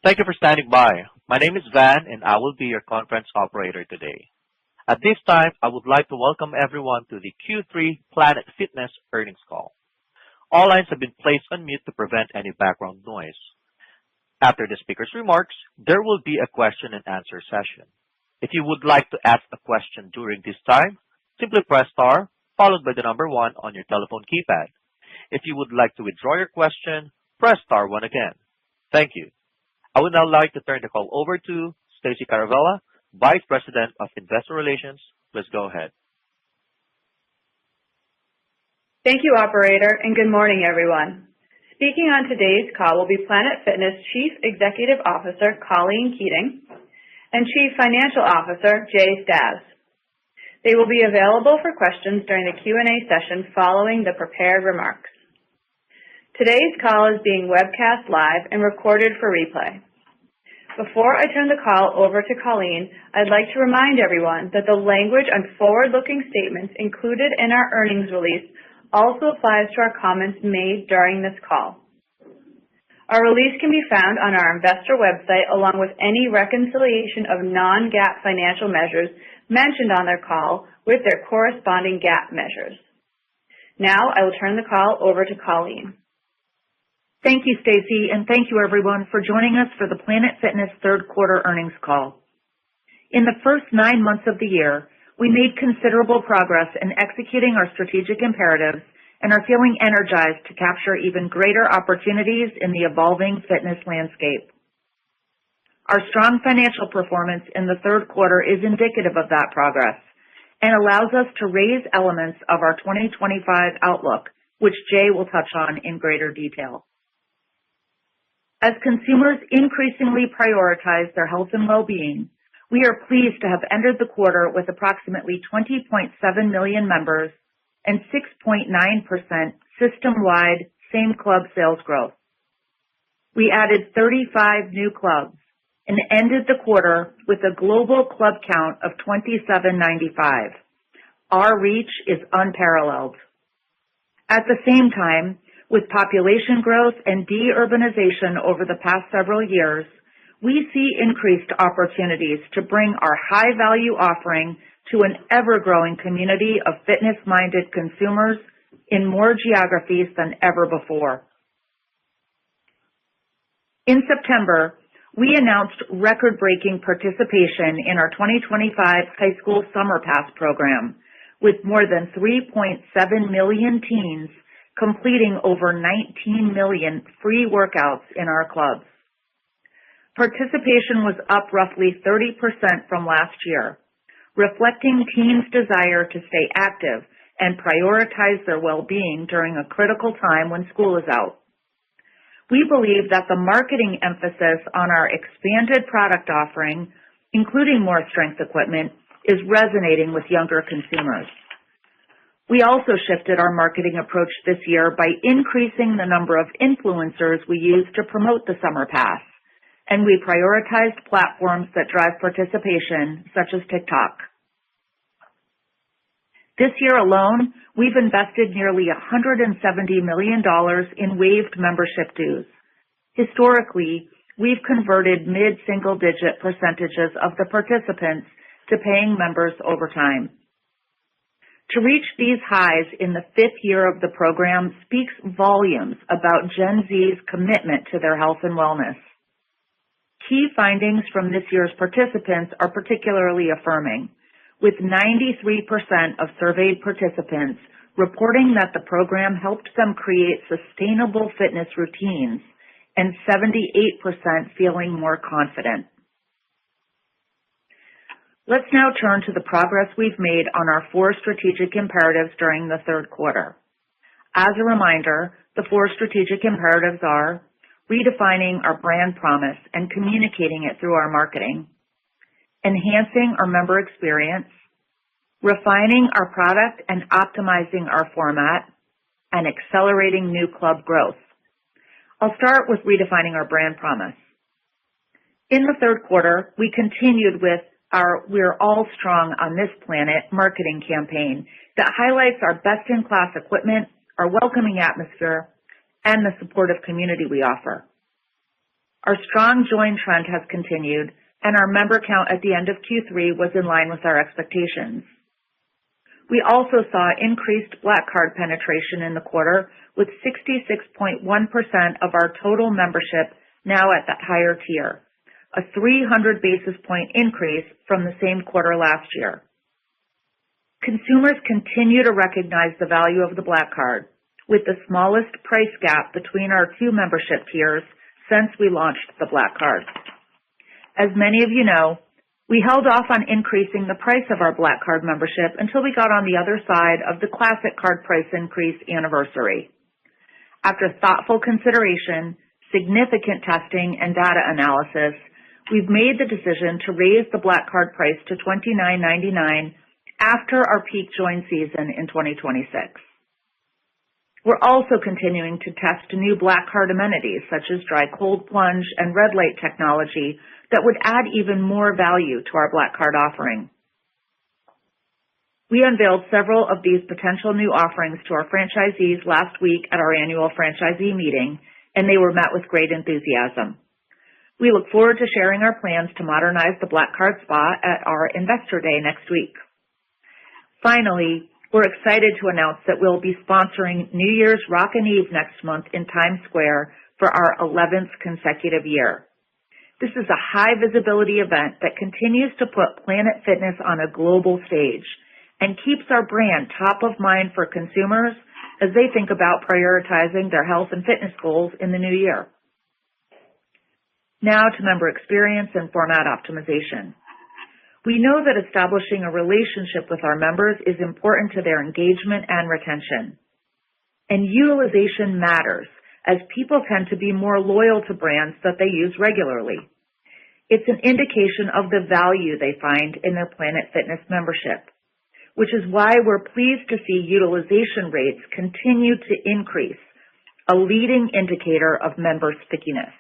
Thank you for standing by. My name is Van, and I will be your conference operator today. At this time, I would like to welcome everyone to the Q3 Planet Fitness earnings call. All lines have been placed on mute to prevent any background noise. After the speaker's remarks, there will be a question and answer session. If you would like to ask a question during this time, simply press star followed by the number 1 on your telephone keypad. If you would like to withdraw your question, press star 1 again. Thank you. I would now like to turn the call over to Stacey Caravella, Vice President of Investor Relations. Please go ahead. Thank you, operator, and good morning, everyone. Speaking on today's call will be Planet Fitness Chief Executive Officer Colleen Keating and Chief Financial Officer Jay Stasz. They will be available for questions during the Q&A session following the prepared remarks. Today's call is being webcast live and recorded for replay. Before I turn the call over to Colleen, I'd like to remind everyone that the language on forward-looking statements included in our earnings release also applies to our comments made during this call. Our release can be found on our investor website along with any reconciliation of non-GAAP financial measures mentioned on their call with their corresponding GAAP measures. Now I will turn the call over to Colleen. Thank you, Stacey, and thank you everyone for joining us for the Planet Fitness third quarter earnings call. In the first 9 months of the year, we made considerable progress in executing our strategic imperatives and are feeling energized to capture even greater opportunities in the evolving fitness landscape. Our strong financial performance in the third quarter is indicative of that progress and allows us to raise elements of our 2025 outlook, which Jay will touch on in greater detail. As consumers increasingly prioritize their health and well-being, we are pleased to have ended the quarter with approximately 20.7 million members and 6.9% system-wide same-club sales growth. We added 35 new clubs and ended the quarter with a global club count of 2,795. Our reach is unparalleled. At the same time, with population growth and de-urbanization over the past several years, we see increased opportunities to bring our high-value offering to an ever-growing community of fitness-minded consumers in more geographies than ever before. In September, we announced record-breaking participation in our 2025 High School Summer Pass program, with more than 3.7 million teens completing over 19 million free workouts in our clubs. Participation was up roughly 30% from last year, reflecting teens' desire to stay active and prioritize their well-being during a critical time when school is out. We believe that the marketing emphasis on our expanded product offering, including more strength equipment, is resonating with younger consumers. We also shifted our marketing approach this year by increasing the number of influencers we use to promote the Summer Pass, and we prioritized platforms that drive participation, such as TikTok. This year alone, we've invested nearly $170 million in waived membership dues. Historically, we've converted mid-single-digit percentages of the participants to paying members over time. To reach these highs in the 5th year of the program speaks volumes about Gen Z's commitment to their health and wellness. Key findings from this year's participants are particularly affirming, with 93% of surveyed participants reporting that the program helped them create sustainable fitness routines and 78% feeling more confident. Let's now turn to the progress we've made on our 4 strategic imperatives during the third quarter. As a reminder, the 4 strategic imperatives are redefining our brand promise and communicating it through our marketing, enhancing our member experience, refining our product and optimizing our format, and accelerating new club growth. I'll start with redefining our brand promise. In the third quarter, we continued with our We're All Strong on This Planet marketing campaign that highlights our best-in-class equipment, our welcoming atmosphere, and the supportive community we offer. Our strong join trend has continued, and our member count at the end of Q3 was in line with our expectations. We also saw increased Black Card penetration in the quarter, with 66.1% of our total membership now at that higher tier, a 300 basis point increase from the same quarter last year. Consumers continue to recognize the value of the Black Card, with the smallest price gap between our two membership tiers since we launched the Black Card. As many of you know, we held off on increasing the price of our Black Card membership until we got on the other side of the Classic Card price increase anniversary. After thoughtful consideration, significant testing, and data analysis, we've made the decision to raise the Black Card price to $29.99 after our peak join season in 2026. We're also continuing to test new Black Card amenities such as dry cold plunge and red light technology that would add even more value to our Black Card offering. We unveiled several of these potential new offerings to our franchisees last week at our annual franchisee meeting, and they were met with great enthusiasm. We look forward to sharing our plans to modernize the Black Card Spa at our Investor Day next week. Finally, we're excited to announce that we'll be sponsoring New Year's Rockin' Eve next month in Times Square for our 11th consecutive year. This is a high-visibility event that continues to put Planet Fitness on a global stage and keeps our brand top of mind for consumers as they think about prioritizing their health and fitness goals in the new year. Now to member experience and format optimization. We know that establishing a relationship with our members is important to their engagement and retention. And utilization matters, as people tend to be more loyal to brands that they use regularly. It's an indication of the value they find in their Planet Fitness membership, which is why we're pleased to see utilization rates continue to increase, a leading indicator of member stickiness.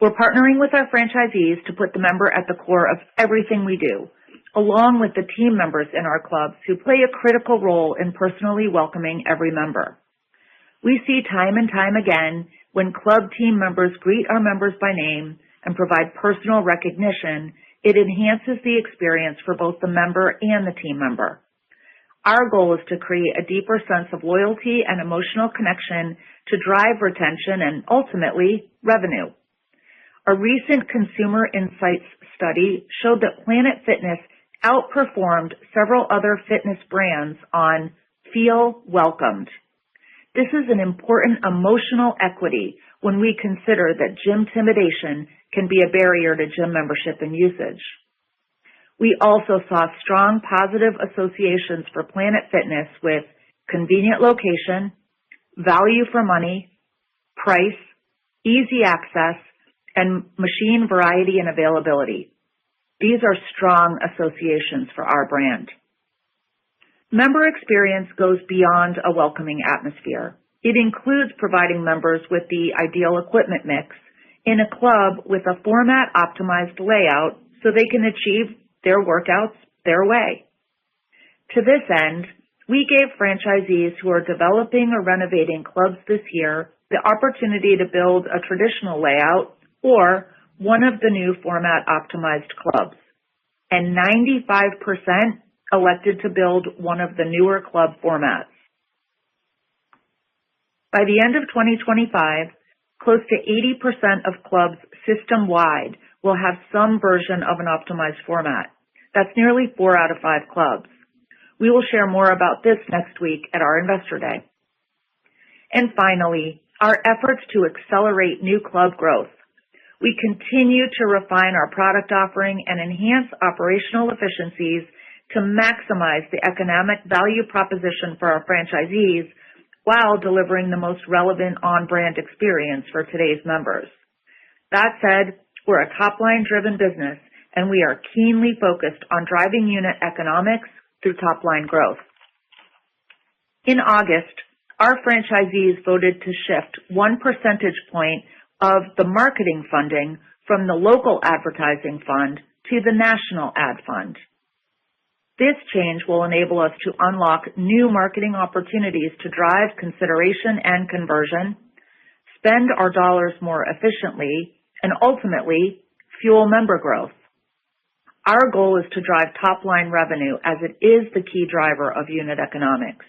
We're partnering with our franchisees to put the member at the core of everything we do, along with the team members in our clubs who play a critical role in personally welcoming every member. We see time and time again when club team members greet our members by name and provide personal recognition, it enhances the experience for both the member and the team member. Our goal is to create a deeper sense of loyalty and emotional connection to drive retention and ultimately revenue. A recent consumer insights study showed that Planet Fitness outperformed several other fitness brands on feel welcomed. This is an important emotional equity when we consider that gym intimidation can be a barrier to gym membership and usage. We also saw strong positive associations for Planet Fitness with convenient location, value for money, price, easy access, and machine variety and availability. These are strong associations for our brand. Member experience goes beyond a welcoming atmosphere. It includes providing members with the ideal equipment mix in a club with a format-optimized layout so they can achieve their workouts their way. To this end, we gave franchisees who are developing or renovating clubs this year the opportunity to build a traditional layout or one of the new format-optimized clubs, and 95% elected to build one of the newer club formats. By the end of 2025, close to 80% of clubs system-wide will have some version of an optimized format. That's nearly 4 out of 5 clubs. We will share more about this next week at our Investor Day. And finally, our efforts to accelerate new club growth. We continue to refine our product offering and enhance operational efficiencies to maximize the economic value proposition for our franchisees while delivering the most relevant on-brand experience for today's members. That said, we're a top-line driven business and we are keenly focused on driving unit economics through top-line growth. In August, our franchisees voted to shift 1 percentage point of the marketing funding from the local advertising fund to the national ad fund. This change will enable us to unlock new marketing opportunities to drive consideration and conversion, spend our dollars more efficiently, and ultimately fuel member growth. Our goal is to drive top-line revenue as it is the key driver of unit economics.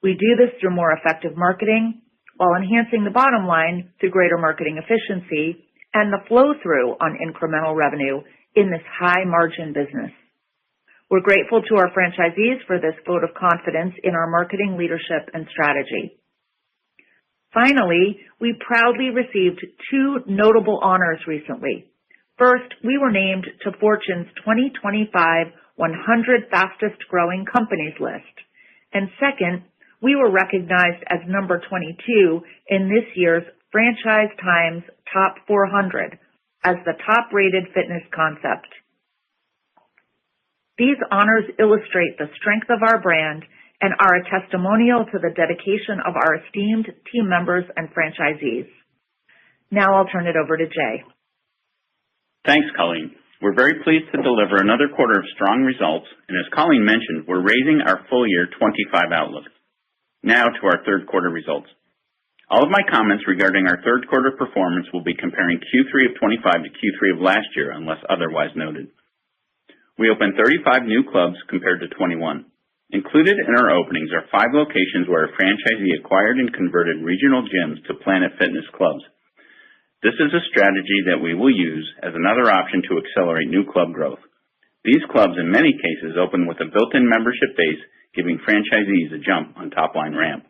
We do this through more effective marketing while enhancing the bottom line through greater marketing efficiency and the flow-through on incremental revenue in this high-margin business. We're grateful to our franchisees for this vote of confidence in our marketing leadership and strategy. Finally, we proudly received 2 notable honors recently. First, we were named to Fortune's 2025 100 Fastest Growing Companies list. And second, we were recognized as number 22 in this year's Franchise Times Top 400 as the top-rated fitness concept. These honors illustrate the strength of our brand and are a testimonial to the dedication of our esteemed team members and franchisees. Now I'll turn it over to Jay. Thanks, Colleen. We're very pleased to deliver another quarter of strong results, and as Colleen mentioned, we're raising our full year 25 outlook. Now to our third quarter results. All of my comments regarding our third quarter performance will be comparing Q3 of 25 to Q3 of last year, unless otherwise noted. We opened 35 new clubs compared to 21. Included in our openings are 5 locations where a franchisee acquired and converted regional gyms to Planet Fitness clubs. This is a strategy that we will use as another option to accelerate new club growth. These clubs in many cases open with a built-in membership base, giving franchisees a jump on top-line ramp.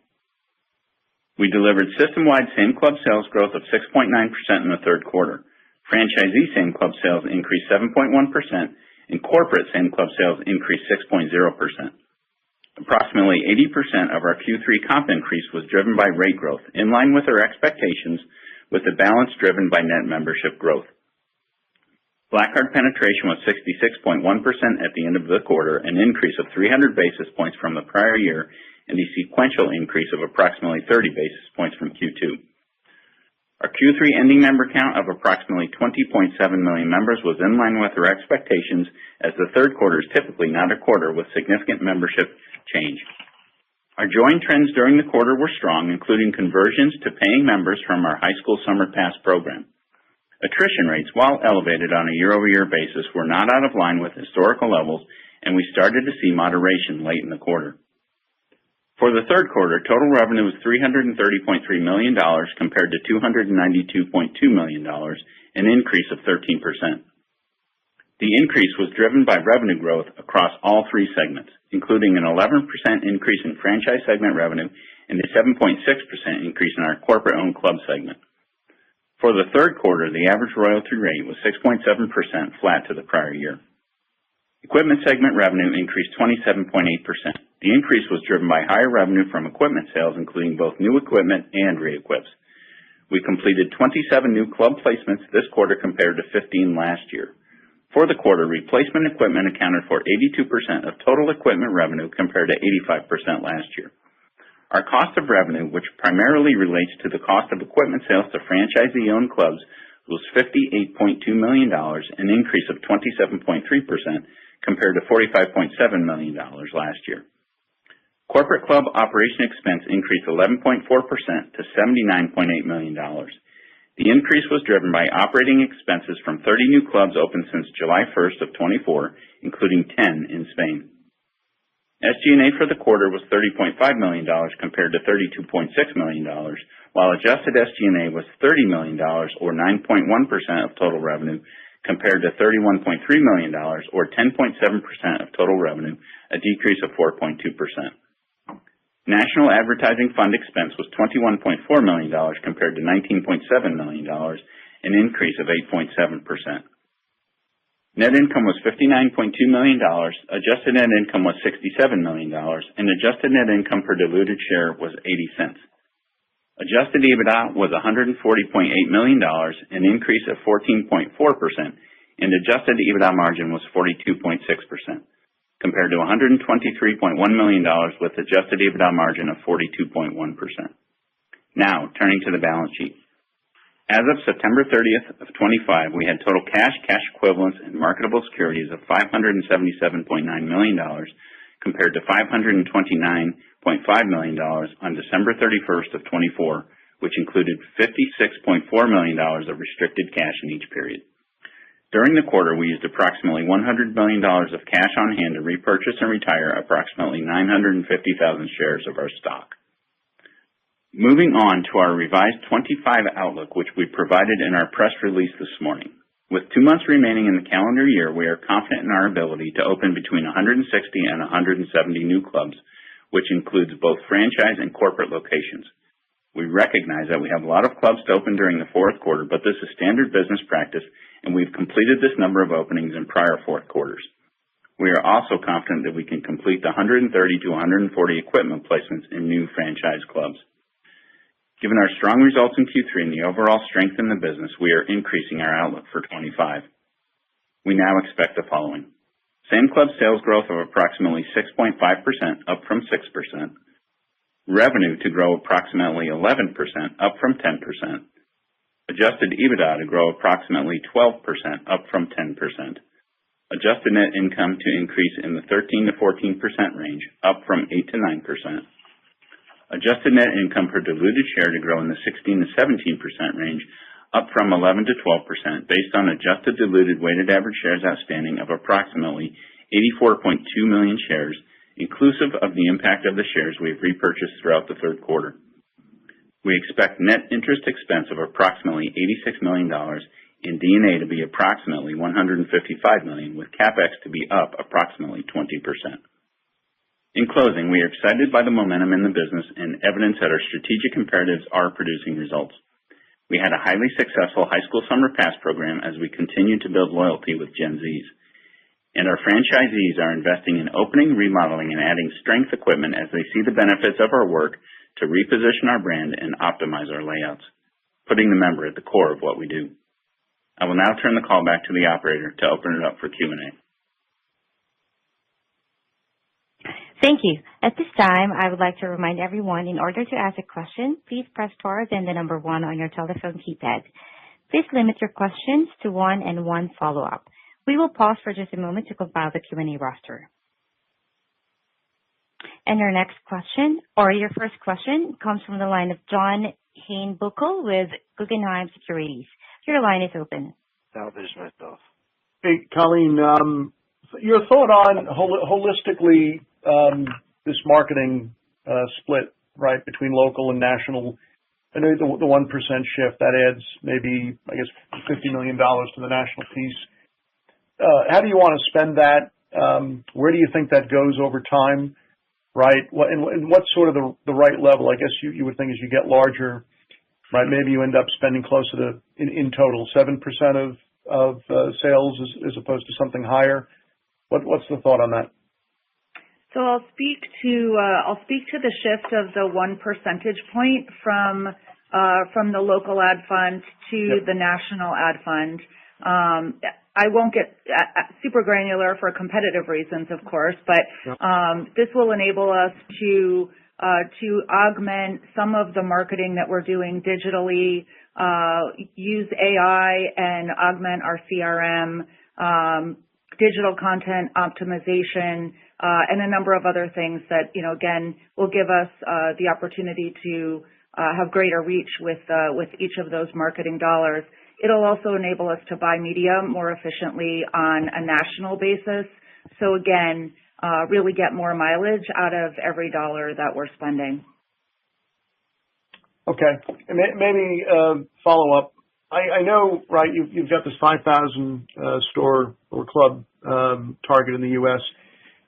We delivered system-wide same-club sales growth of 6.9% in the third quarter. Franchisee same-club sales increased 7.1%, and corporate same-club sales increased 6.0%. Approximately 80% of our Q3 comp increase was driven by rate growth, in line with our expectations, with the balance driven by net membership growth. Black Card penetration was 66.1% at the end of the quarter, an increase of 300 basis points from the prior year, and a sequential increase of approximately 30 basis points from Q2. Our Q3 ending member count of approximately 20.7 million members was in line with our expectations, as the third quarter is typically not a quarter with significant membership change. Our join trends during the quarter were strong, including conversions to paying members from our high school summer pass program. Attrition rates, while elevated on a year-over-year basis, were not out of line with historical levels, and we started to see moderation late in the quarter. For the third quarter, total revenue was $330.3 million compared to $292.2 million, an increase of 13%. The increase was driven by revenue growth across all 3 segments, including an 11% increase in franchise segment revenue and a 7.6% increase in our corporate-owned club segment. For the third quarter, the average royalty rate was 6.7%, flat to the prior year. Equipment segment revenue increased 27.8%. The increase was driven by higher revenue from equipment sales, including both new equipment and re-equips. We completed 27 new club placements this quarter compared to 15 last year. For the quarter, replacement equipment accounted for 82% of total equipment revenue compared to 85% last year. Our cost of revenue, which primarily relates to the cost of equipment sales to franchisee-owned clubs, was $58.2 million, an increase of 27.3% compared to $45.7 million last year. Corporate club operation expense increased 11.4% to $79.8 million. The increase was driven by operating expenses from 30 new clubs opened since July 1st of 24, including 10 in Spain. SG&A for the quarter was $30.5 million compared to $32.6 million, while adjusted SG&A was $30 million or 9.1% of total revenue compared to $31.3 million or 10.7% of total revenue, a decrease of 4.2%. National advertising fund expense was $21.4 million compared to $19.7 million, an increase of 8.7%. Net income was $59.2 million, adjusted net income was $67 million, and adjusted net income per diluted share was 80 cents. Adjusted EBITDA was $140.8 million, an increase of 14.4%, and adjusted EBITDA margin was 42.6%, compared to $123.1 million with adjusted EBITDA margin of 42.1%. Now, turning to the balance sheet. As of September 30th of 25, we had total cash equivalents, and marketable securities of $577.9 million compared to $529.5 million on December 31st of 24, which included $56.4 million of restricted cash in each period. During the quarter, we used approximately $100 million of cash on hand to repurchase and retire approximately 950,000 shares of our stock. Moving on to our revised 25 outlook, which we provided in our press release this morning. With 2 months remaining in the calendar year, we are confident in our ability to open between 160 and 170 new clubs, which includes both franchise and corporate locations. We recognize that we have a lot of clubs to open during the fourth quarter, but this is standard business practice, and we've completed this number of openings in prior fourth quarters. We are also confident that we can complete the 130 to 140 equipment placements in new franchise clubs. Given our strong results in Q3 and the overall strength in the business, we are increasing our outlook for 25. We now expect the following. Same club sales growth of approximately 6.5%, up from 6%. Revenue to grow approximately 11%, up from 10%. Adjusted EBITDA to grow approximately 12%, up from 10%. Adjusted net income to increase in the 13 to 14% range, up from 8 to 9%. Adjusted net income per diluted share to grow in the 16 to 17% range, up from 11 to 12%, based on adjusted diluted weighted average shares outstanding of approximately 84.2 million shares, inclusive of the impact of the shares we have repurchased throughout the third quarter. We expect net interest expense of approximately $86 million and D&A to be approximately $155 million, with CapEx to be up approximately 20%. In closing, we are excited by the momentum in the business and evidence that our strategic imperatives are producing results. We had a highly successful high school summer pass program as we continue to build loyalty with Gen Zs. And our franchisees are investing in opening, remodeling, and adding strength equipment as they see the benefits of our work to reposition our brand and optimize our layouts, putting the member at the core of what we do. I will now turn the call back to the operator to open it up for Q&A. Thank you. At this time, I would like to remind everyone, in order to ask a question, please press star then the number 1 on your telephone keypad. Please limit your questions to 1 and 1 follow-up. We will pause for just a moment to compile the Q&A roster. And your first question comes from the line of John Heinbockel with Guggenheim Securities. Your line is open. Hey, Colleen, your thought on holistically this marketing split, right, between local and national. I know the 1% shift, that adds maybe, I guess, $50 million to the national piece. How do you want to spend that? Where do you think that goes over time, right? And what's sort of the right level? I guess you would think as you get larger, right, maybe you end up spending closer to, in total, 7% of sales as opposed to something higher. What's the thought on that? So I'll speak to the shift of the 1 percentage point from the local ad fund to the national ad fund. I won't get super granular for competitive reasons, of course, but this will enable us to augment some of the marketing that we're doing digitally, use AI and augment our CRM, digital content optimization, and a number of other things that, again, will give us the opportunity to have greater reach with each of those marketing dollars. It'll also enable us to buy media more efficiently on a national basis. So again, really get more mileage out of every dollar that we're spending. Okay. And maybe follow up. I know, right, you've got this 5,000 store or club target in the U.S.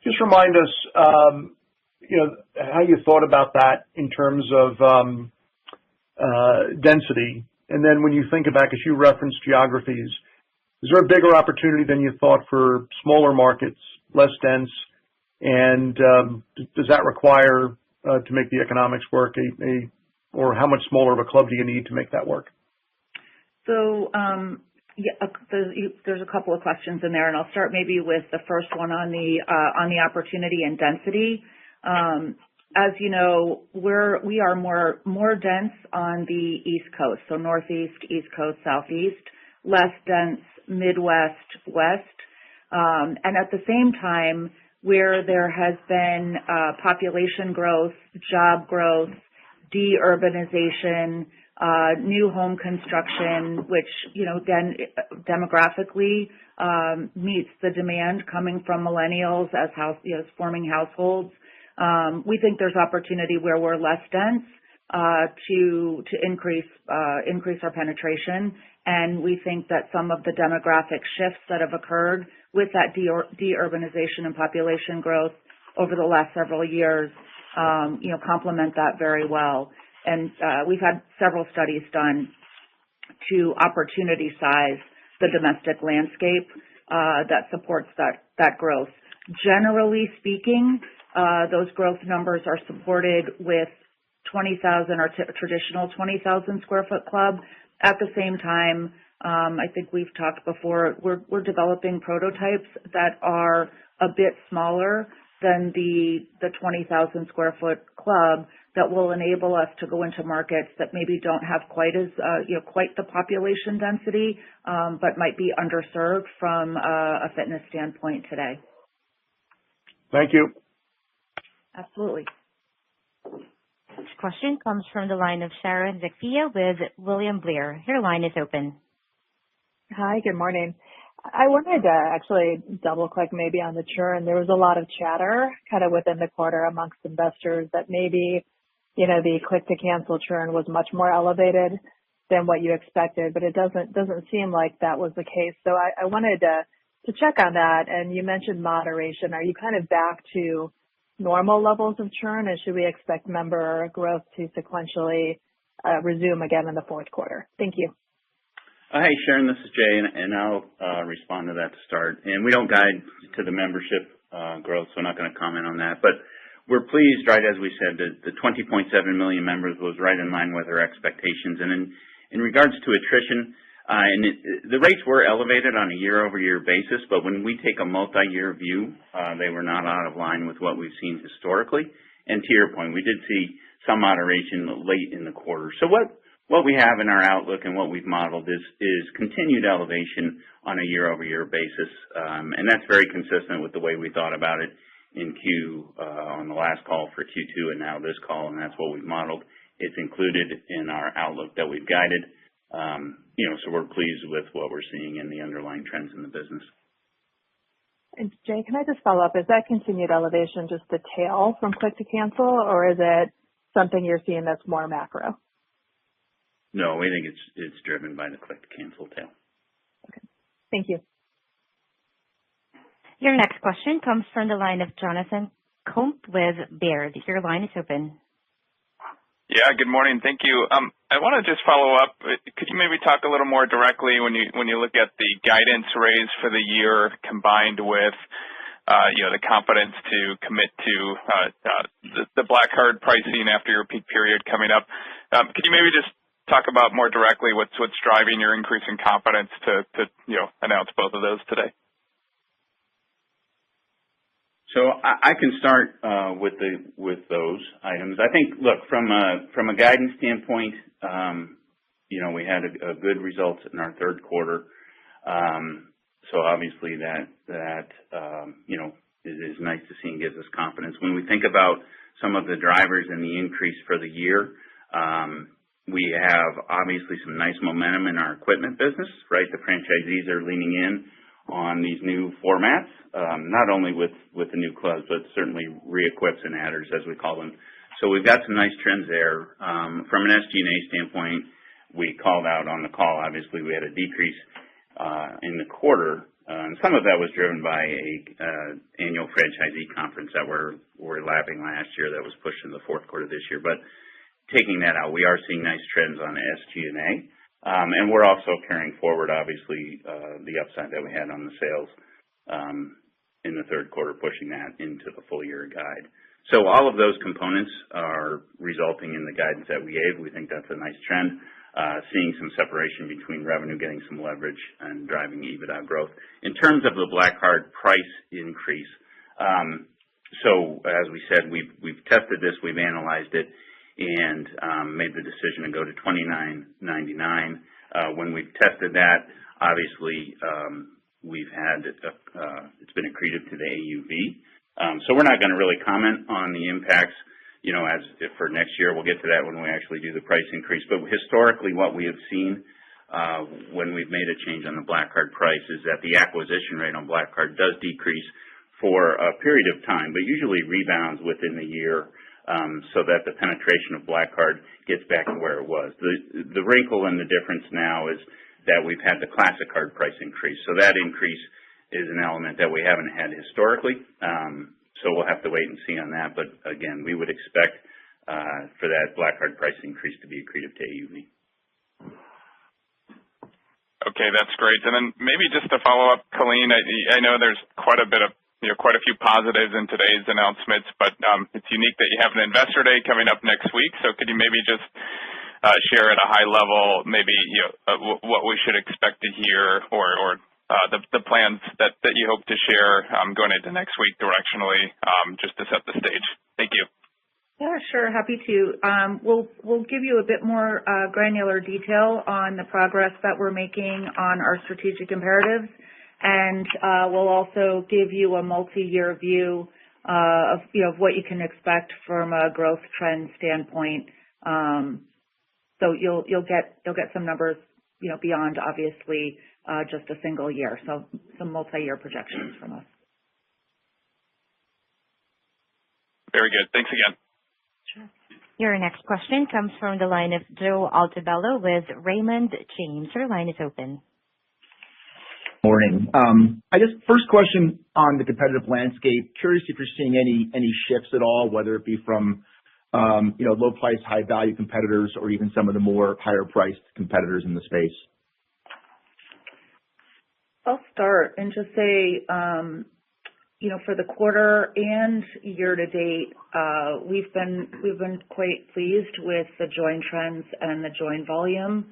Just remind us, how you thought about that in terms of density. And then when you think about, because you referenced geographies, is there a bigger opportunity than you thought for smaller markets, less dense? And does that require to make the economics work, or how much smaller of a club do you need to make that work? So there's a couple of questions in there, and I'll start maybe with the first one on the opportunity and density. As you know, we are more dense on the East Coast, so Northeast, East Coast, Southeast, less dense Midwest, West, and at the same time, where there has been population growth, job growth, deurbanization, new home construction, which, again, demographically meets the demand coming from millennials as forming households. We think there's opportunity where we're less dense to increase our penetration, and we think that some of the demographic shifts that have occurred with that deurbanization and population growth over the last several years, complement that very well. And we've had several studies done to opportunity size the domestic landscape that supports that growth. Generally speaking, those growth numbers are supported with 20,000 or traditional 20,000 square foot club. At the same time, I think we've talked before, we're developing prototypes that are a bit smaller than the 20,000 square foot club that will enable us to go into markets that maybe don't have quite the population density, but might be underserved from a fitness standpoint today. Thank you. Absolutely. This question comes from the line of Sharon Zackfia with William Blair. Your line is open. Hi, good morning. I wanted to actually double click maybe on the churn. There was a lot of chatter kind of within the quarter amongst investors that maybe, the click to cancel churn was much more elevated than what you expected, but it doesn't seem like that was the case. So I wanted to check on that. And you mentioned moderation. Are you kind of back to normal levels of churn, and should we expect member growth to sequentially resume again in the fourth quarter? Thank you. Hey, Sharon, this is Jay, and I'll respond to that to start. And we don't guide to the membership growth, so I'm not going to comment on that. But we're pleased, right, as we said, the 20.7 million members was right in line with our expectations. And in regards to attrition, the rates were elevated on a year-over-year basis, but when we take a multi-year view, they were not out of line with what we've seen historically. And to your point, we did see some moderation late in the quarter. So what we have in our outlook and what we've modeled is continued elevation on a year-over-year basis, and that's very consistent with the way we thought about it on the last call for Q2 and now this call, and that's what we've modeled. It's included in our outlook that we've guided. So we're pleased with what we're seeing in the underlying trends in the business. And Jay, can I just follow up? Is that continued elevation just the tail from click to cancel, or is it something you're seeing that's more macro? No, we think it's driven by the click to cancel tail. Okay. Thank you. Your next question comes from the line of Jonathan Komp with Baird. Your line is open. Yeah, good morning. Thank you. I want to just follow up. Could you maybe talk a little more directly when you look at the guidance raise for the year combined with the confidence to commit to the Black Card pricing after your peak period coming up? Could you maybe just talk about more directly what's driving your increase in confidence to announce both of those today? So I can start with those items. I think, look, from a guidance standpoint, we had a good results in our third quarter. So obviously that is nice to see and gives us confidence. When we think about some of the drivers and the increase for the year, we have obviously some nice momentum in our equipment business, right? The franchisees are leaning in on these new formats, not only with the new clubs, but certainly re-equips and adders, as we call them. So we've got some nice trends there. From an SG&A standpoint, we called out on the call, obviously we had a decrease in the quarter, and some of that was driven by a annual franchisee conference that we're lapping last year that was pushed in the fourth quarter this year. But taking that out, we are seeing nice trends on SG&A. And we're also carrying forward, obviously, the upside that we had on the sales in the third quarter, pushing that into the full year guide. So all of those components are resulting in the guidance that we gave. We think that's a nice trend, seeing some separation between revenue, getting some leverage, and driving EBITDA growth. In terms of the Black Card price increase, so as we said, we've tested this, we've analyzed it, and made the decision to go to $29.99. When we've tested that, obviously, it's been accretive to the AUV. So we're not going to really comment on the impacts as if for next year, we'll get to that when we actually do the price increase. But historically, what we have seen when we've made a change on the Black Card price is that the acquisition rate on Black Card does decrease for a period of time, but usually rebounds within the year, so that the penetration of Black Card gets back to where it was. The wrinkle and the difference now is that we've had the Classic Card price increase. So that increase is an element that we haven't had historically. So we'll have to wait and see on that. But again, we would expect for that Black Card price increase to be accretive to AUV. Okay, that's great. And then maybe just to follow up, Colleen, I know there's quite a few positives in today's announcements, but it's unique that you have an Investor Day coming up next week. So could you maybe just share at a high level, maybe what we should expect to hear, or the plans that you hope to share going into next week directionally, just to set the stage? Thank you. Yeah, sure. Happy to. We'll give you a bit more granular detail on the progress that we're making on our strategic imperatives, and we'll also give you a multi-year view of what you can expect from a growth trend standpoint. So you'll get some numbers beyond obviously just a single year. So some multi-year projections from us. Very good. Thanks again. Sure. Your next question comes from the line of Joe Altobello with Raymond James. Your line is open. Morning. I guess first question on the competitive landscape. Curious if you're seeing any shifts at all, whether it be from low price, high value competitors, or even some of the more higher priced competitors in the space. I'll start and just say, for the quarter and year to date, we've been quite pleased with the join trends and the join volume.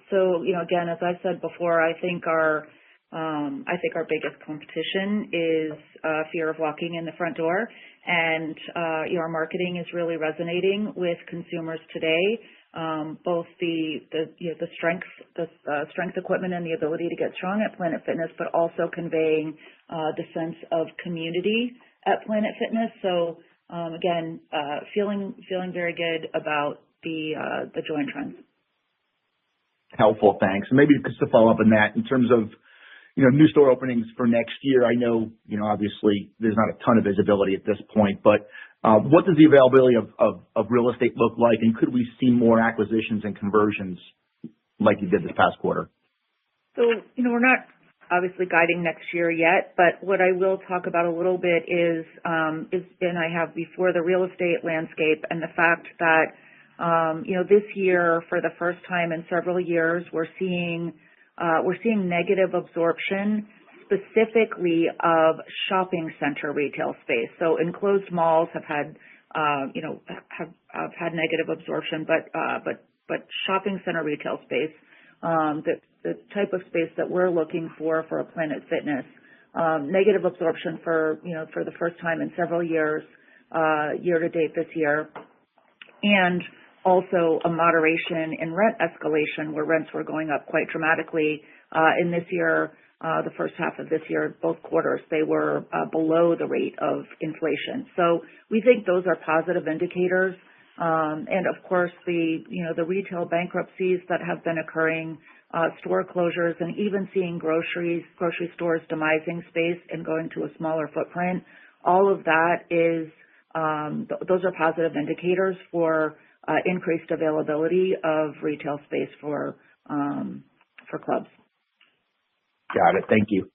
So again, as I said before, I think our biggest competition is fear of walking in the front door, and our marketing is really resonating with consumers today. Both the strength equipment and the ability to get strong at Planet Fitness, but also conveying the sense of community at Planet Fitness. So again, feeling very good about the join trends. Helpful, thanks. And maybe just to follow up on that, in terms of new store openings for next year, I know obviously there's not a ton of visibility at this point, but what does the availability of real estate look like, and could we see more acquisitions and conversions like you did this past quarter? So we're not obviously guiding next year yet, but what I will talk about a little bit is and I have before, the real estate landscape and the fact that this year, for the first time in several years, we're seeing negative absorption, specifically of shopping center retail space. So enclosed malls have had negative absorption, but shopping center retail space, the type of space that we're looking for a Planet Fitness, negative absorption for the first time in several years, year to date this year, and also a moderation in rent escalation, where rents were going up quite dramatically in this year. The first half of this year, both quarters, they were below the rate of inflation. So we think those are positive indicators. And of course, the retail bankruptcies that have been occurring, store closures, and even seeing grocery stores demising space and going to a smaller footprint. All of that is those are positive indicators for increased availability of retail space for clubs. Got it. Thank you.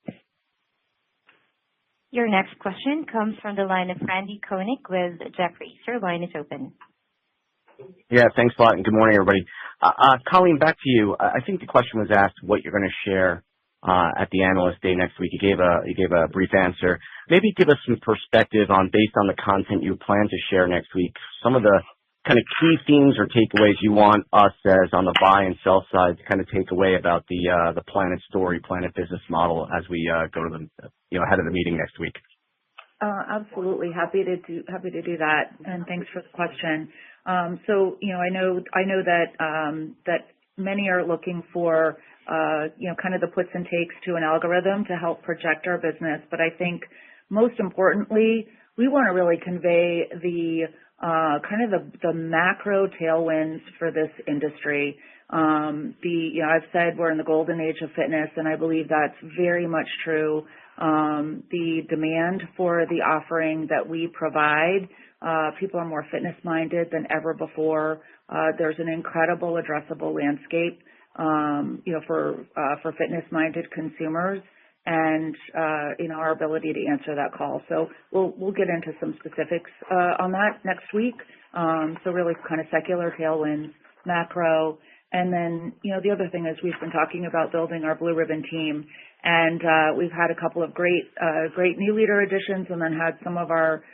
Your next question comes from the line of Randy Konik with Jefferies. Your line is open. Yeah, thanks a lot, and good morning, everybody. Colleen, back to you. I think the question was asked what you're going to share at the Analyst Day next week. You gave a brief answer. Maybe give us some perspective on, based on the content you plan to share next week, some of the kind of key themes or takeaways you want us as on the buy and sell side to kind of take away about the Planet story, Planet business model as we go to the ahead of the meeting next week. Absolutely, happy to do that, and thanks for the question. So I know that many are looking for kind of the puts and takes to an algorithm to help project our business, but I think most importantly, we want to really convey the the macro tailwinds for this industry. I've said we're in the golden age of fitness, and I believe that's very much true. The demand for the offering that we provide, people are more fitness minded than ever before. There's an incredible addressable landscape, for fitness minded consumers, and our ability to answer that call. So we'll get into some specifics on that next week. So really kind of secular tailwinds, macro, and then the other thing is we've been talking about building our blue ribbon team, and we've had a couple of great new leader additions, and then had some of our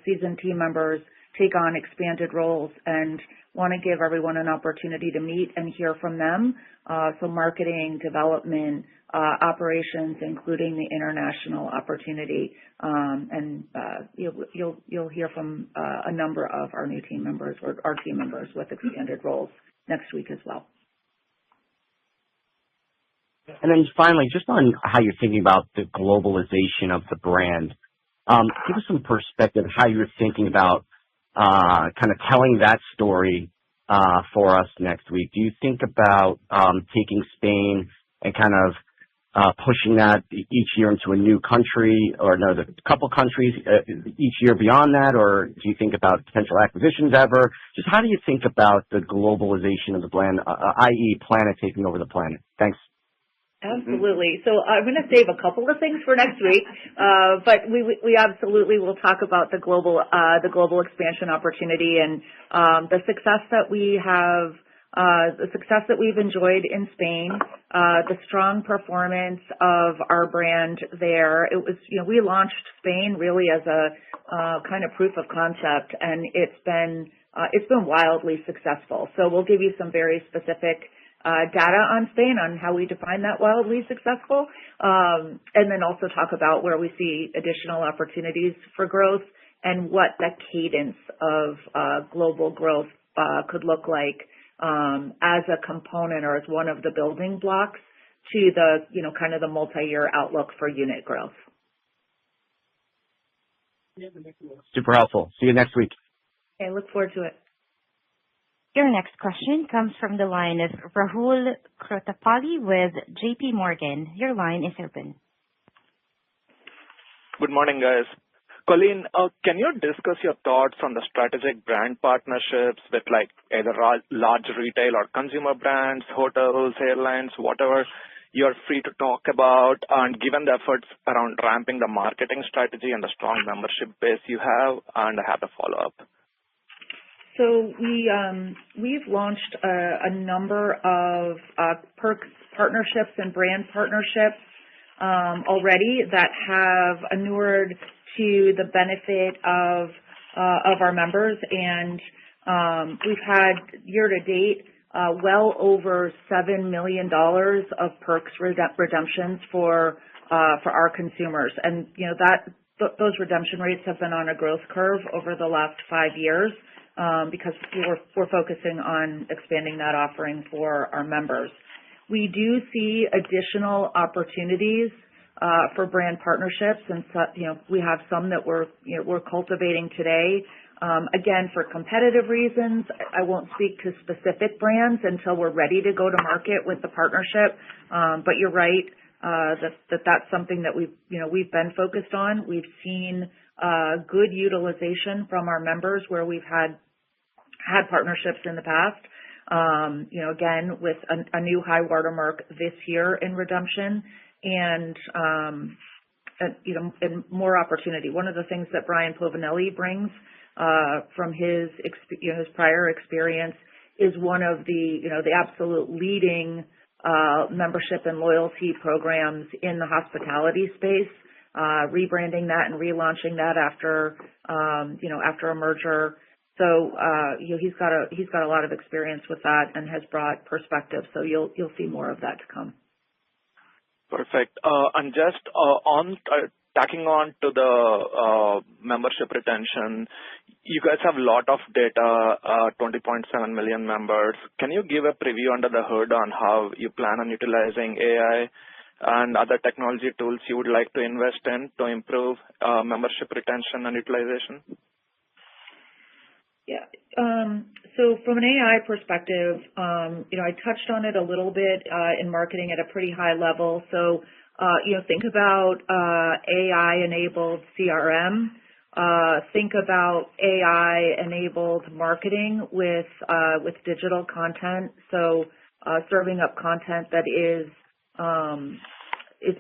seasoned team members take on expanded roles, and want to give everyone an opportunity to meet and hear from them. So marketing, development, operations, including the international opportunity, and you'll hear from a number of our new team members, or our team members with expanded roles next week as well. And then finally, just on how you're thinking about the globalization of the brand, give us some perspective how you're thinking about kind of telling that story for us next week. Do you think about taking Spain and kind of pushing that each year into a new country, or a couple countries each year beyond that, or do you think about potential acquisitions ever? Just how do you think about the globalization of the brand, i.e. Planet taking over the planet? Thanks. Absolutely. So I'm going to save a couple of things for next week, but we absolutely will talk about the global expansion opportunity, and the success that we have, the success that we've enjoyed in Spain, the strong performance of our brand there. It was, we launched Spain really as a kind of proof of concept, and it's been wildly successful. So we'll give you some very specific data on Spain, on how we define that wildly successful, and then also talk about where we see additional opportunities for growth, and what the cadence of global growth could look like as a component, or as one of the building blocks to the kind of the multi-year outlook for unit growth. Super helpful. See you next week. Okay, look forward to it. Your next question comes from the line of Rahul Krotapalli with JP Morgan. Your line is open. Good morning, guys. Colleen, can you discuss your thoughts on the strategic brand partnerships with either large retail or consumer brands, hotels, airlines, whatever you're free to talk about, and given the efforts around ramping the marketing strategy and the strong membership base you have, and I have a follow-up. So we've launched a number of perks partnerships and brand partnerships already that have inured to the benefit of our members, and we've had year to date well over $7 million of perks redemptions for our consumers, and those redemption rates have been on a growth curve over the last 5 years. Because we're focusing on expanding that offering for our members. We do see additional opportunities for brand partnerships, and we have some that we're cultivating today. Again, for competitive reasons, I won't speak to specific brands until we're ready to go to market with the partnership. But you're right that's something that we've been focused on. We've seen good utilization from our members where we've had partnerships in the past. Again, with a new high watermark this year in redemption, and more opportunity. One of the things that Brian Povinelli brings from his prior experience is one of the absolute leading membership and loyalty programs in the hospitality space. Rebranding that and relaunching that after a merger. So he's got a lot of experience with that and has brought perspective. So you'll see more of that to come. Perfect. And just tacking on to the membership retention, you guys have a lot of data, 20.7 million members. Can you give a preview under the hood on how you plan on utilizing AI and other technology tools you would like to invest in to improve membership retention and utilization? Yeah. So from an AI perspective, I touched on it a little bit in marketing at a pretty high level. So, think about AI-enabled CRM. Think about AI-enabled marketing with digital content. So, serving up content that is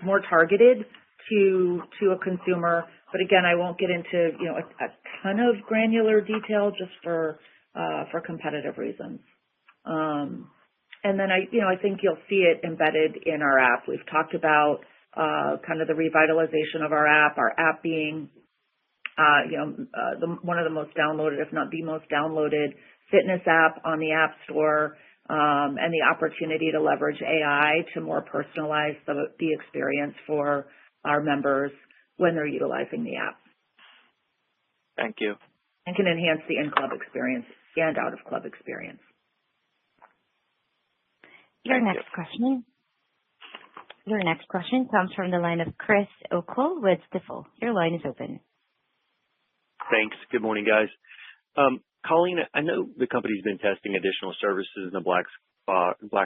more targeted to a consumer. But again, I won't get into a ton of granular detail just for competitive reasons. And then I think you'll see it embedded in our app. We've talked about kind of the revitalization of our app being one of the most downloaded, if not the most downloaded fitness app on the App Store, and the opportunity to leverage AI to more personalize the experience for our members when they're utilizing the app. Thank you. And can enhance the in-club experience and out-of-club experience. Your next question comes from the line of Chris O'Cull with Stifel. Your line is open. Thanks. Good morning, guys. Colleen, I know the company's been testing additional services in the Black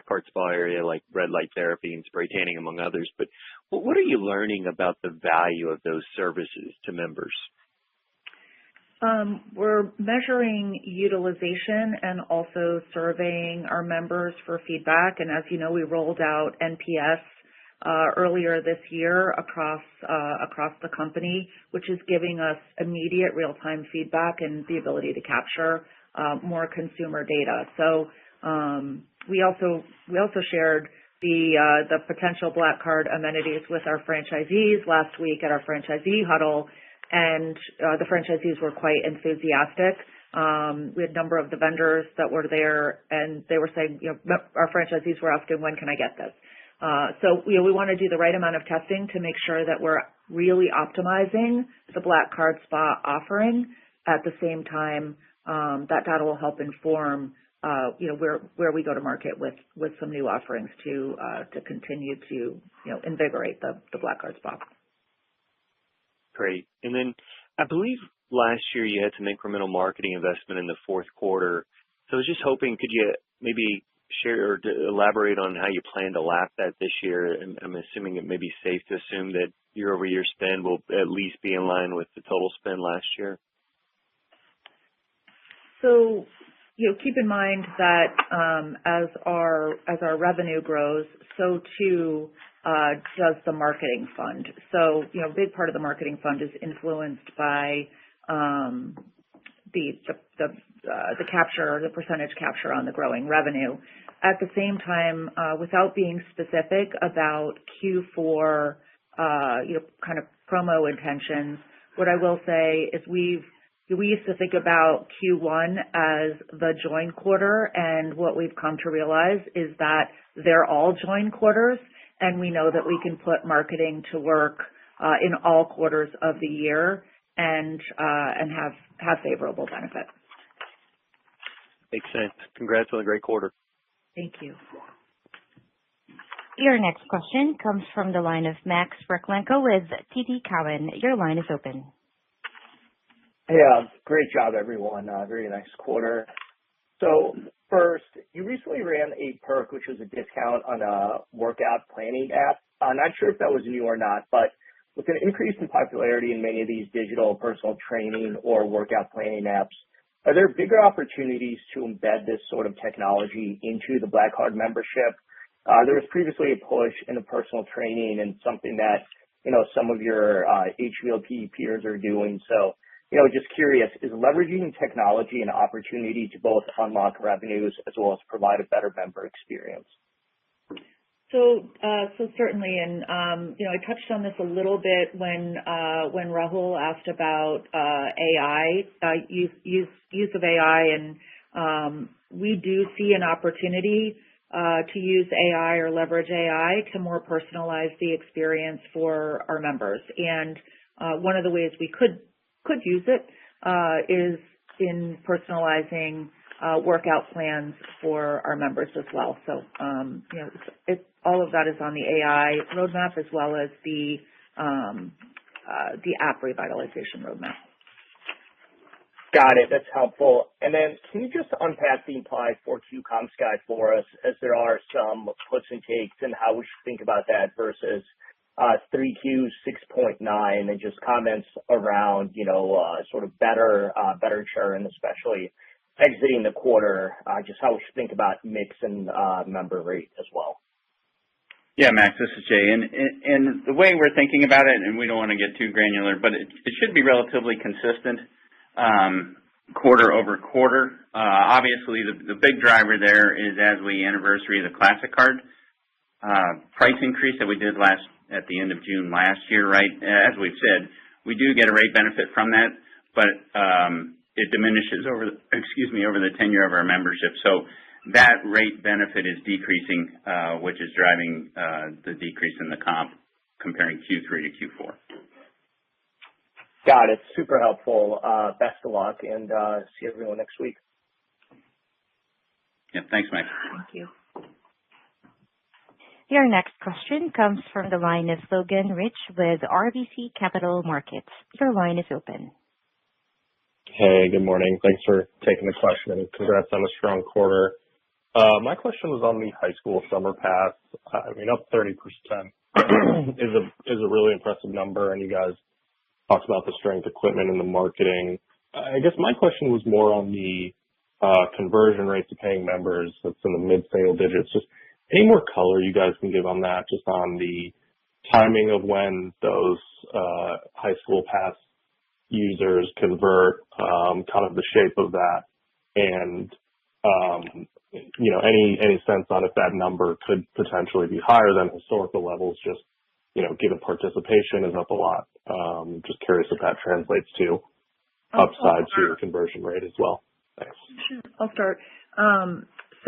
Card Spa area, like red light therapy and spray tanning, among others. But what are you learning about the value of those services to members? We're measuring utilization and also surveying our members for feedback. And as you know, we rolled out NPS earlier this year across the company, which is giving us immediate real-time feedback and the ability to capture more consumer data. So we also shared the potential Black Card amenities with our franchisees last week at our franchisee huddle. And the franchisees were quite enthusiastic. We had a number of the vendors that were there, and they were saying, our franchisees were asking, when can I get this? So we want to do the right amount of testing to make sure that we're really optimizing the Black Card Spa offering. At the same time, that data will help inform, where we go to market with some new offerings to continue to, invigorate the Black Card Spa. Great. And then I believe last year you had some incremental marketing investment in the fourth quarter. So I was just hoping, could you maybe share or elaborate on how you plan to lap that this year? And I'm assuming it may be safe to assume that year-over-year spend will at least be in line with the total spend last year. So, keep in mind that as our revenue grows, so too does the marketing fund. So, a big part of the marketing fund is influenced by the percentage capture on the growing revenue. At the same time, without being specific about Q4, kind of promo intentions, what I will say is we used to think about Q1 as the join quarter, and what we've come to realize is that they're all join quarters, and we know that we can put marketing to work in all quarters of the year and have favorable benefit. Makes sense. Congrats on a great quarter. Thank you. Your next question comes from the line of Max Rakhlenko with TD Cowen. Your line is open. Yeah, great job, everyone. Very nice quarter. So first, you recently ran a perk, which was a discount on a workout planning app. I'm not sure if that was new or not, but with an increase in popularity in many of these digital personal training or workout planning apps, are there bigger opportunities to embed this sort of technology into the Black Card membership? There was previously a push in the personal training and something that, some of your HVLP peers are doing. So, just curious, is leveraging technology an opportunity to both unlock revenues as well as provide a better member experience? So certainly, and I touched on this a little bit when Rahul asked about AI, use of AI, and we do see an opportunity to use AI or leverage AI to more personalize the experience for our members. And one of the ways we could use it is in personalizing workout plans for our members as well. So, all of that is on the AI roadmap as well as the app revitalization roadmap. Got it. That's helpful. And then can you just unpack the implied 4Q comps guide for us, as there are some puts and takes, and how we should think about that versus 3Q 6.9, and just comments around, sort of better churn, especially exiting the quarter, just how we should think about mix and member rate as well. Yeah, Max, this is Jay. And the way we're thinking about it, and we don't want to get too granular, but it should be relatively consistent quarter over quarter. Obviously, the big driver there is as we anniversary the Classic Card price increase that we did at the end of June last year, right? As we've said, we do get a rate benefit from that, but it diminishes over the tenure of our membership. So that rate benefit is decreasing, which is driving the decrease in the comp comparing Q3 to Q4. Got it. Super helpful. Best of luck, and see everyone next week. Yeah, thanks, Max. Thank you. Your next question comes from the line of Logan Rich with RBC Capital Markets. Your line is open. Hey, good morning. Thanks for taking the question, and congrats on a strong quarter. My question was on the high school summer pass. Up 30% is a really impressive number, and you guys talked about the strength equipment and the marketing. I guess my question was more on the conversion rate to paying members. That's in the mid-single digits. Just any more color you guys can give on that, just on the timing of when those high school pass users convert, kind of the shape of that, and any sense on if that number could potentially be higher than historical levels, just given participation is up a lot. Just curious if that translates to upside to your conversion rate as well. Thanks. Sure. I'll start.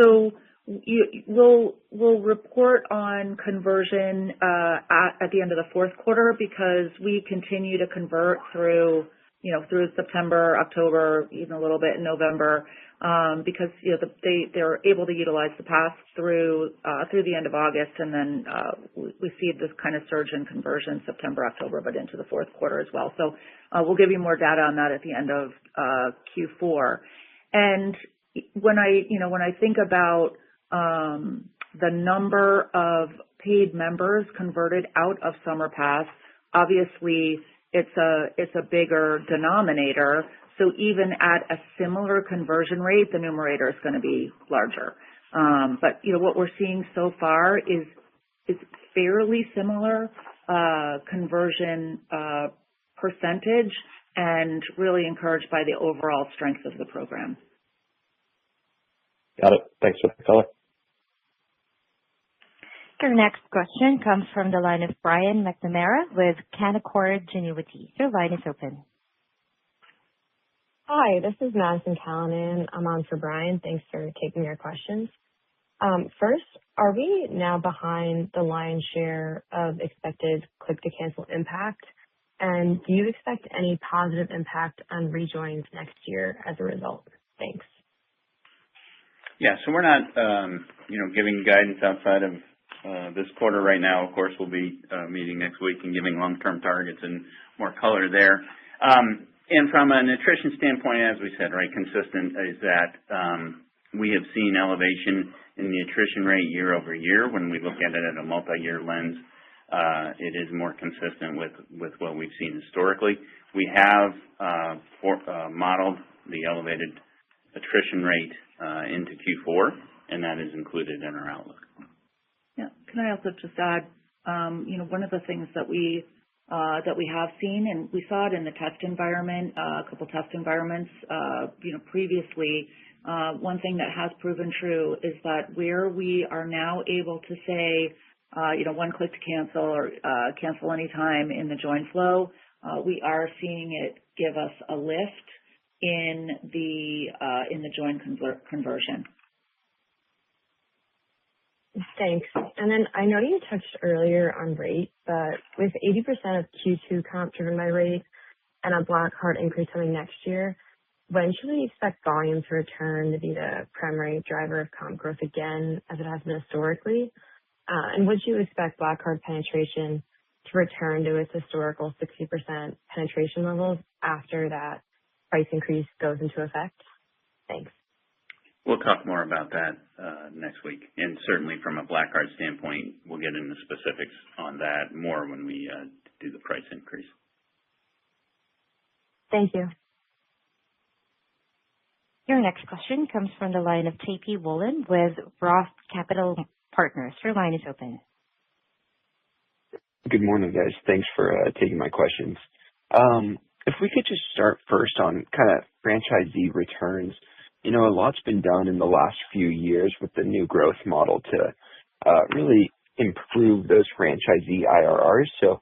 So we'll report on conversion at the end of the fourth quarter, because we continue to convert through September, October, even a little bit in November, because they're able to utilize the pass through the end of August, and then we see this kind of surge in conversion September, October, but into the fourth quarter as well. So we'll give you more data on that at the end of Q4. And when I think about the number of paid members converted out of Summer Pass, obviously it's a bigger denominator. So even at a similar conversion rate, the numerator is going to be larger. But what we're seeing so far is fairly similar conversion percentage, and really encouraged by the overall strength of the program. Got it. Thanks for the color. Your next question comes from the line of Brian McNamara with Canaccord Genuity. Your line is open. Hi, this is Madison Callanan. I'm on for Brian. Thanks for taking your questions. First, are we now behind the lion's share of expected click-to-cancel impact? And do you expect any positive impact on rejoins next year as a result? Thanks. Yeah, so we're not, giving guidance outside of this quarter right now. Of course, we'll be meeting next week and giving long-term targets and more color there. And from a nutrition standpoint, as we said, right, consistent is that we have seen elevation in the attrition rate year over year. When we look at it at a multi-year lens, it is more consistent with what we've seen historically. We have modeled the elevated attrition rate into Q4, and that is included in our outlook. Yeah. Can I also just add, one of the things that we have seen, and we saw it in the test environment, a couple test environments, previously. One thing that has proven true is that where we are now able to say, one click to cancel or cancel anytime in the join flow, we are seeing it give us a lift in the join conversion. Thanks. And then I know you touched earlier on rate, but with 80% of Q2 comp driven by rate and a Black Card increase coming next year, when should we expect volume to return to be the primary driver of comp growth again, as it has been historically? And would you expect Black Card penetration to return to its historical 60% penetration levels after that price increase goes into effect? Thanks. We'll talk more about that next week. And certainly from a Black Card standpoint, we'll get into specifics on that more when we do the price increase. Thank you. Your next question comes from the line of J.P. Wolin with Roth Capital Partners. Your line is open. Good morning, guys. Thanks for taking my questions. If we could just start first on kind of franchisee returns. A lot's been done in the last few years with the new growth model to really improve those franchisee IRRs. So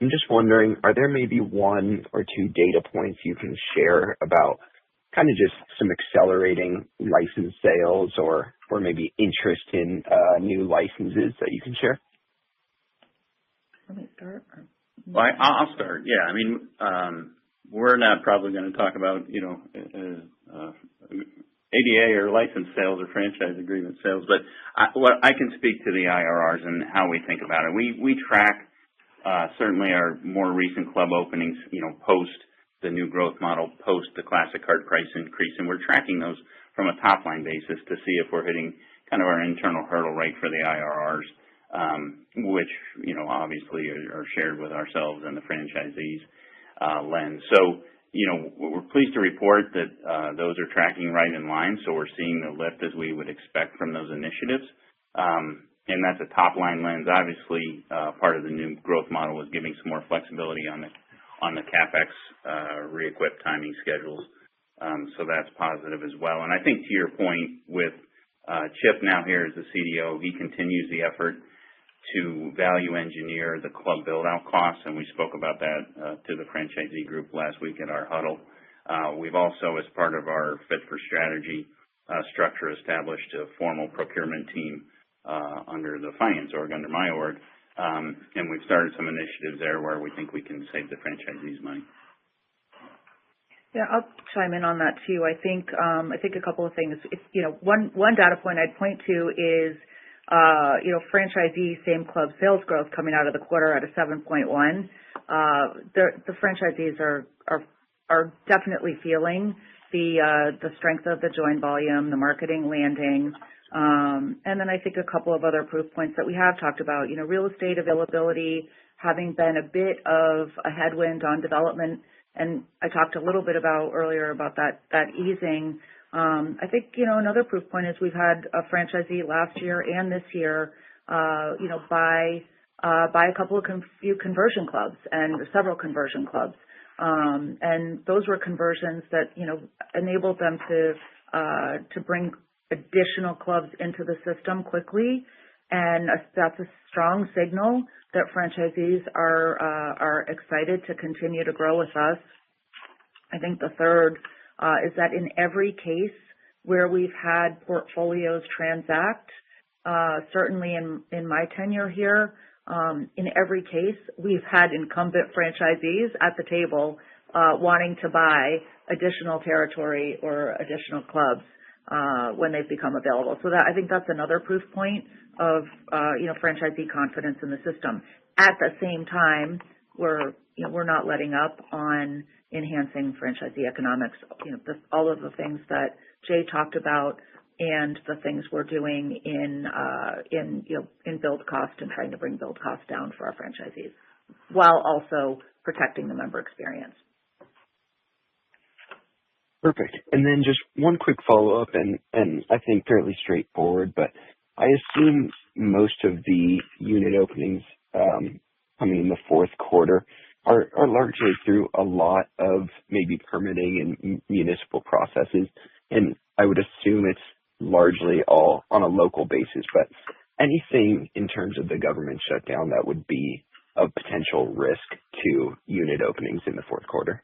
I'm just wondering, are there maybe one or two data points you can share about kind of just some accelerating license sales or maybe interest in new licenses that you can share? Let me start. Well, I'll start. Yeah, I mean, we're not probably going to talk about, ADA or license sales or franchise agreement sales, but I can speak to the IRRs and how we think about it. We track certainly our more recent club openings, post the new growth model, post the Classic Card price increase, and we're tracking those from a top-line basis to see if we're hitting kind of our internal hurdle rate for the IRRs, which, obviously are shared with ourselves and the franchisees lens. So, we're pleased to report that those are tracking right in line, so we're seeing the lift as we would expect from those initiatives. And that's a top-line lens. Obviously, part of the new growth model was giving some more flexibility on the CapEx re-equip timing schedules. So that's positive as well. And I think to your point with Chip now here as the CDO, he continues the effort to value engineer the club build-out costs, and we spoke about that to the franchisee group last week at our huddle. We've also, as part of our Fit for Strategy structure, established a formal procurement team under the finance org, under my org, and we've started some initiatives there where we think we can save the franchisees money. Yeah, I'll chime in on that too. I think a couple of things. One data point I'd point to is franchisee same club sales growth coming out of the quarter at a 7.1. The franchisees are definitely feeling the strength of the join volume, the marketing landing, and then I think a couple of other proof points that we have talked about. Real estate availability having been a bit of a headwind on development, and I talked a little bit earlier about that easing. I think, another proof point is we've had a franchisee last year and this year, buy a couple of few conversion clubs and several conversion clubs. And those were conversions that, enabled them to bring additional clubs into the system quickly. And that's a strong signal that franchisees are excited to continue to grow with us. I think the third is that in every case where we've had portfolios transact, certainly in my tenure here, in every case we've had incumbent franchisees at the table wanting to buy additional territory or additional clubs when they've become available. So I think that's another proof point of franchisee confidence in the system. At the same time, we're not letting up on enhancing franchisee economics. All of the things that Jay talked about and the things we're doing in build cost and trying to bring build costs down for our franchisees, while also protecting the member experience. Perfect. And then just one quick follow-up, and I think fairly straightforward, but I assume most of the unit openings coming in the fourth quarter are largely through a lot of maybe permitting and municipal processes, and I would assume it's largely all on a local basis, but anything in terms of the government shutdown that would be of potential risk to unit openings in the fourth quarter?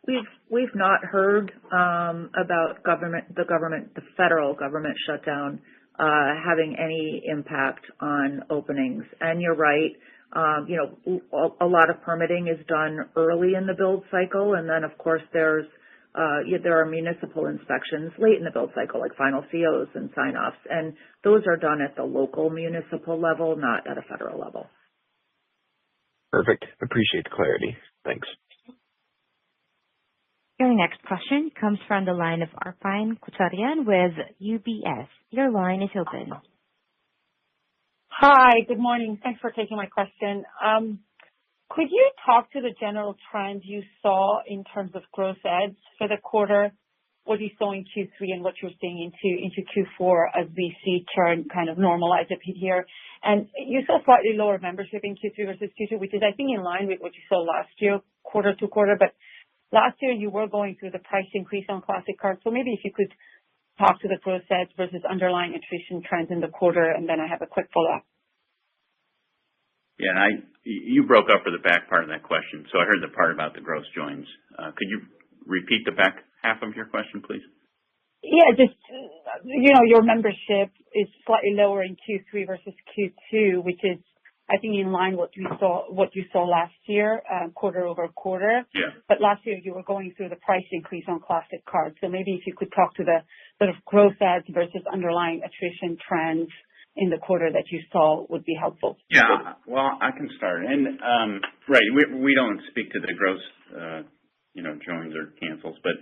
We've not heard about the federal government shutdown having any impact on openings. And you're right, a lot of permitting is done early in the build cycle, and then of course there's there are municipal inspections late in the build cycle, like final COs and sign-offs, and those are done at the local municipal level, not at a federal level. Perfect. Appreciate the clarity. Thanks. Your next question comes from the line of Arpine Kocharian with UBS. Your line is open. Hi, good morning. Thanks for taking my question. Could you talk to the general trend you saw in terms of gross adds for the quarter, what you saw in Q3 and what you're seeing into Q4 as we see churn kind of normalize a bit here? And you saw slightly lower membership in Q3 versus Q2, which is, I think, in line with what you saw last year, quarter to quarter. But last year, you were going through the price increase on Classic Card. So maybe if you could talk to the gross adds versus underlying attrition trends in the quarter, and then I have a quick follow-up. Yeah, you broke up for the back part of that question, so I heard the part about the gross joins. Could you repeat the back half of your question, please? Yeah, just, your membership is slightly lower in Q3 versus Q2, which is, I think, in line what you saw last year, quarter over quarter. Yeah. But last year you were going through the price increase on Classic Card. So maybe if you could talk to the sort of growth adds versus underlying attrition trends in the quarter that you saw would be helpful. Yeah, well, I can start. And right, we don't speak to the gross, joins or cancels, but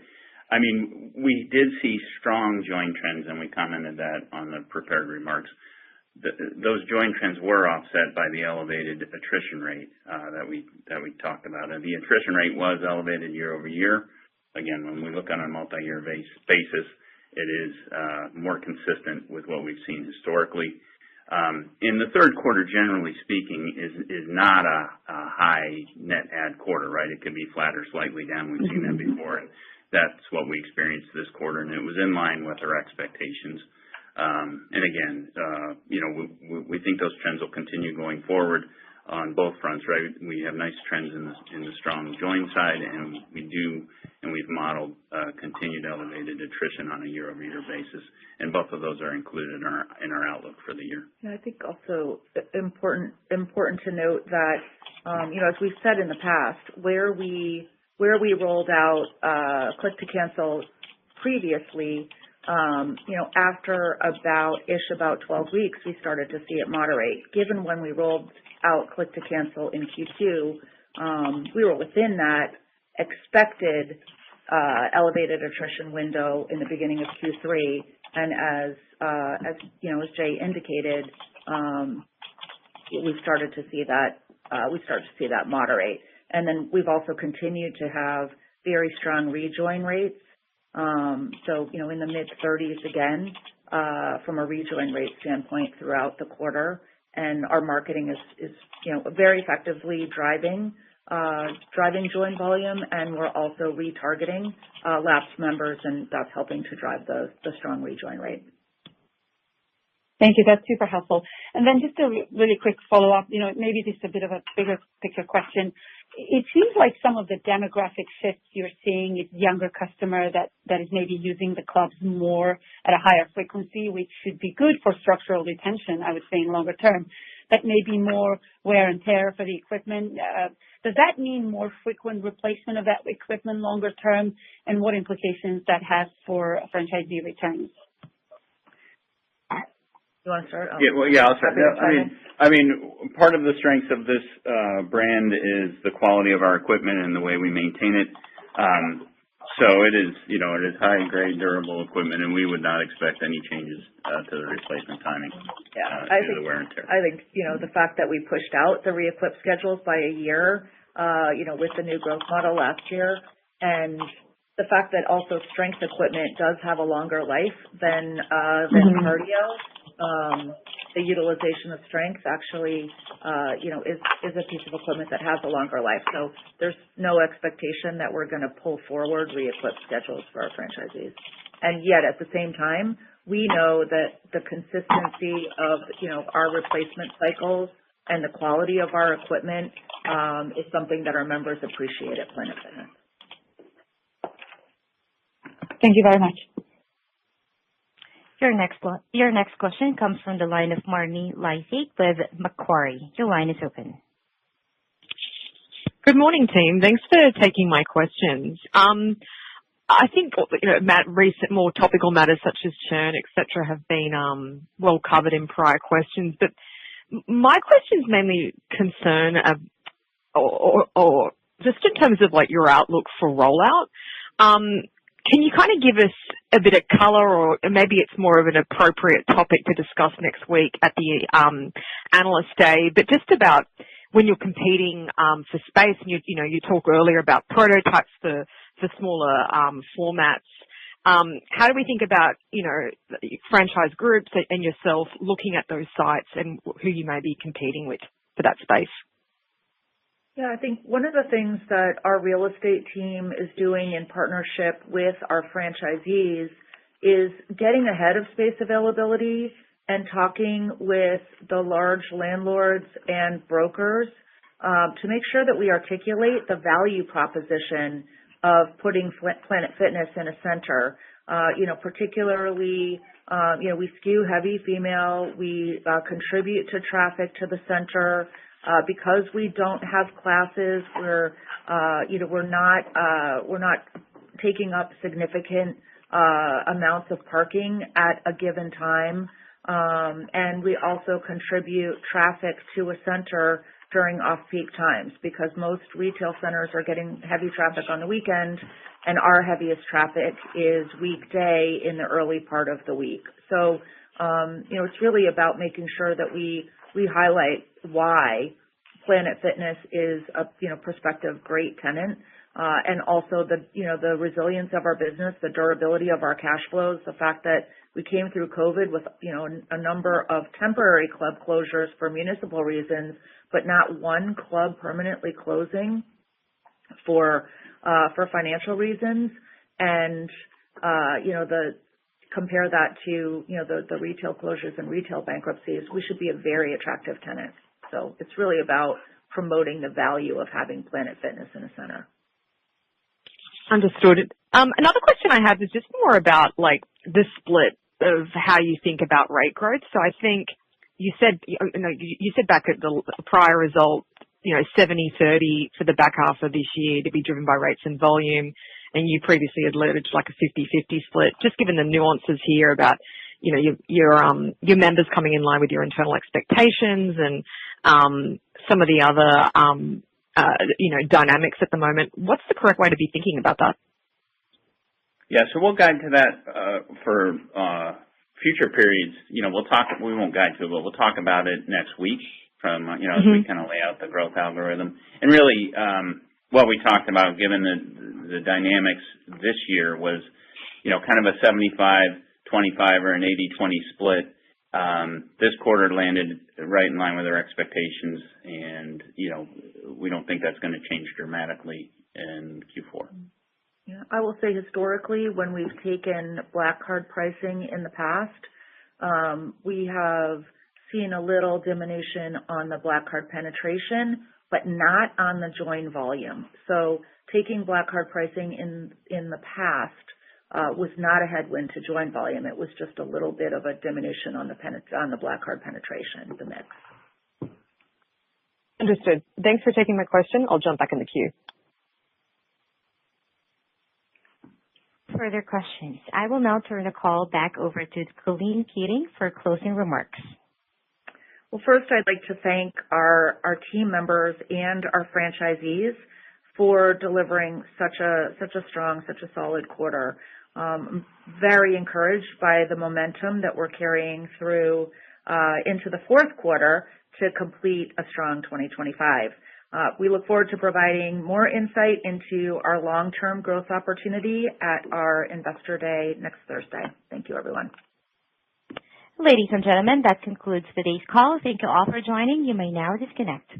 I mean, we did see strong join trends, and we commented that on the prepared remarks. Those join trends were offset by the elevated attrition rate that we talked about. And the attrition rate was elevated year over year. Again, when we look on a multi-year basis, it is more consistent with what we've seen historically. In the third quarter, generally speaking, is not a high net add quarter, right? It could be flat or slightly down. We've seen that before, and that's what we experienced this quarter, and it was in line with our expectations. And again, we think those trends will continue going forward on both fronts, right? We have nice trends in the strong join side, and we've modeled continued elevated attrition on a year-over-year basis, and both of those are included in our outlook for the year. Yeah, I think also important to note that, as we've said in the past, where we rolled out click to cancel previously, after about 12 weeks, we started to see it moderate. Given when we rolled out click to cancel in Q2, we were within that expected elevated attrition window in the beginning of Q3, and as Jay indicated, we started to see that moderate, and then we've also continued to have very strong rejoin rates. So, in the mid-30s again, from a rejoin rate standpoint throughout the quarter. And our marketing is very effectively driving join volume, and we're also retargeting lapsed members, and that's helping to drive the strong rejoin rate. Thank you. That's super helpful. And then just a really quick follow-up, maybe just a bit of a bigger picture question. It seems like some of the demographic shifts you're seeing is younger customer that is maybe using the clubs more at a higher frequency, which should be good for structural retention, I would say, in longer term, but maybe more wear and tear for the equipment. Does that mean more frequent replacement of that equipment longer term, and what implications that has for franchisee returns? You want to start? I'll start. I mean, part of the strength of this brand is the quality of our equipment and the way we maintain it. So it is high grade, durable equipment, and we would not expect any changes to the replacement timing. Yeah, due to the wear and tear. I think the fact that we pushed out the re-equip schedules by a year, with the new growth model last year, and the fact that also strength equipment does have a longer life than cardio. The utilization of strength actually, is a piece of equipment that has a longer life. So there's no expectation that we're going to pull forward re-equip schedules for our franchisees. And yet at the same time, we know that the consistency of, our replacement cycles and the quality of our equipment is something that our members appreciate at Planet Fitness. Thank you very much. Your next question comes from the line of Marni Lysaght with Macquarie. Your line is open. Good morning, team. Thanks for taking my questions. I think, recent more topical matters such as churn, et cetera, have been well covered in prior questions. But my questions mainly concern or just in terms of like your outlook for rollout. Can you kind of give us a bit of color, or maybe it's more of an appropriate topic to discuss next week at the Analyst Day, but just about when you're competing for space, and you talk earlier about prototypes for smaller formats. How do we think about, franchise groups and yourself looking at those sites and who you may be competing with for that space? Yeah, I think one of the things that our real estate team is doing in partnership with our franchisees is getting ahead of space availability and talking with the large landlords and brokers to make sure that we articulate the value proposition of putting Planet Fitness in a center. Particularly, we skew heavy female. We contribute to traffic to the center. Because we don't have classes, we're not taking up significant amounts of parking at a given time, and we also contribute traffic to a center during off-peak times because most retail centers are getting heavy traffic on the weekend, and our heaviest traffic is weekday in the early part of the week. So, it's really about making sure that we highlight why Planet Fitness is a prospective great tenant, and also the resilience of our business, the durability of our cash flows, the fact that we came through COVID with a number of temporary club closures for municipal reasons, but not one club permanently closing for financial reasons, and compare that to the retail closures and retail bankruptcies, we should be a very attractive tenant. So it's really about promoting the value of having Planet Fitness in a center. Understood. Another question I have is just more about like the split of how you think about rate growth. So I think you said back at the prior result, 70-30 for the back half of this year to be driven by rates and volume, and you previously had alluded to like a 50-50 split. Just given the nuances here about your members coming in line with your internal expectations and some of the other dynamics at the moment. What's the correct way to be thinking about that? Yeah, so we'll guide to that for future periods. We won't guide to it, but we'll talk about it next week from as we kind of lay out the growth algorithm. And really, what we talked about, given the dynamics this year, was kind of a 75-25 or an 80-20 split. This quarter landed right in line with our expectations, and we don't think that's going to change dramatically in Q4. Yeah, I will say historically, when we've taken Black Card pricing in the past, we have seen a little diminution on the Black Card penetration, but not on the join volume. So taking Black Card pricing in the past was not a headwind to join volume. It was just a little bit of a diminution on the Black Card penetration, the mix. Understood. Thanks for taking my question. I'll jump back in the queue. Further questions. I will now turn the call back over to Colleen Keating for closing remarks. Well, first, I'd like to thank our team members and our franchisees for delivering such a strong, such a solid quarter. I'm very encouraged by the momentum that we're carrying through into the fourth quarter to complete a strong 2025. We look forward to providing more insight into our long-term growth opportunity at our Investor Day next Thursday. Thank you, everyone. Ladies and gentlemen, that concludes today's call. Thank you all for joining. You may now disconnect.